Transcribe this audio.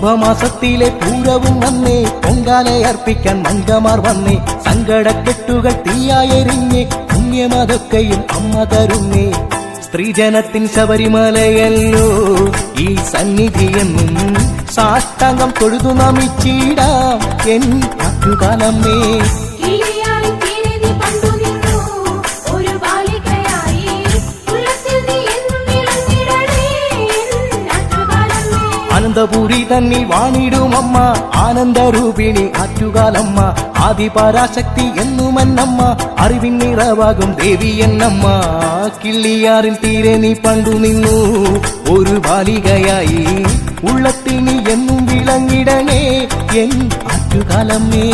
കുംഭമാസത്തിലെ പൂരവും വന്നേ, പൊങ്കാലയർപ്പിക്കാൻ മങ്കമാർ വന്നേ, സങ്കടക്കെട്ടുകൾ തീയായെരിഞ്ഞേ, പുണ്യമതൊക്കെയും അമ്മ തരുന്നേ. സ്ത്രീജനത്തിൻ ശബരിമലയല്ലോ ഈ സന്നിധിയെന്നും, സാഷ്ടാംഗം തൊഴുതു നമിച്ചിടാം എൻ ആറ്റുകാലമ്മേ. അനന്തപുരി തന്നിൽ വാണിടുമമ്മ, ആനന്ദരൂപിണി ആറ്റുകാലമ്മ, ആദിപരാശക്തി എന്നുമെന്നമ്മ, അറിവിൻ നിറവാകും ദേവി എന്നമ്മ. കിള്ളിയാറിൽ തീരെ നീ പണ്ടു നിന്നു ഒരു ബാലികയായി, ഉള്ളത്തിൽ നീ എന്നും വിളങ്ങിടണേ എൻ ആറ്റുകാലമ്മേ.